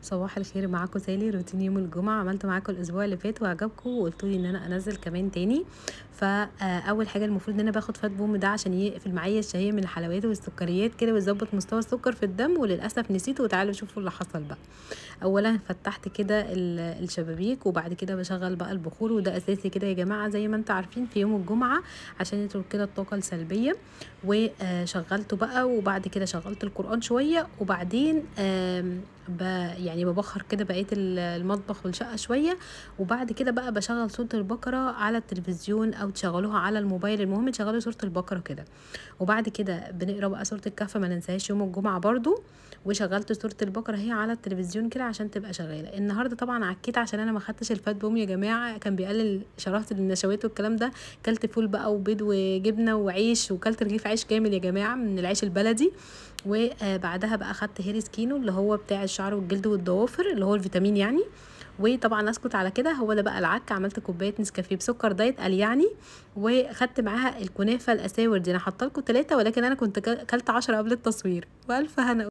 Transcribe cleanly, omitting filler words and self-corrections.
صباح الخير، معاكم سالي. روتين يوم الجمعة عملته معاكم الاسبوع اللي فات وعجبكم وقلتوا لي ان انا انزل كمان تاني. فاول حاجه المفروض ان انا باخد فات بوم ده عشان يقفل معايا الشهيه من الحلويات والسكريات كده ويظبط مستوى السكر في الدم، وللاسف نسيته وتعالوا شوفوا اللي حصل بقى. اولا فتحت كده الشبابيك، وبعد كده بشغل بقى البخور، وده اساسي كده يا جماعه زي ما انتم عارفين في يوم الجمعه عشان يطرد كده الطاقه السلبيه. وشغلته بقى، وبعد كده شغلت القرآن شويه، وبعدين يعني ببخر كده بقيه المطبخ والشقه شويه. وبعد كده بقى بشغل صوره البقره على التلفزيون او تشغلوها على الموبايل، المهم تشغلوا صوره البقره كده. وبعد كده بنقرا بقى سوره الكهف، ما ننساهاش يوم الجمعه برضو. وشغلت سوره البقره هي على التلفزيون كده عشان تبقى شغاله. النهارده طبعا عكيت عشان انا ما خدتش الفات بوم يا جماعه، كان بيقلل شراهه النشويات والكلام ده. كلت فول بقى وبيض وجبنه وعيش، وكلت رغيف عيش كامل يا جماعه من العيش البلدي. وبعدها بقى خدت هيري سكينو اللي هو بتاع الشعر والجلد والضوافر، اللي هو الفيتامين يعني. وطبعا اسكت على كده، هو ده بقى العك. عملت كوبايه نسكافيه بسكر دايت قال يعني. وخدت معاها الكنافه الاساور دي، انا حاطه لكم 3 ولكن انا كنت كلت 10 قبل التصوير، والف هنا.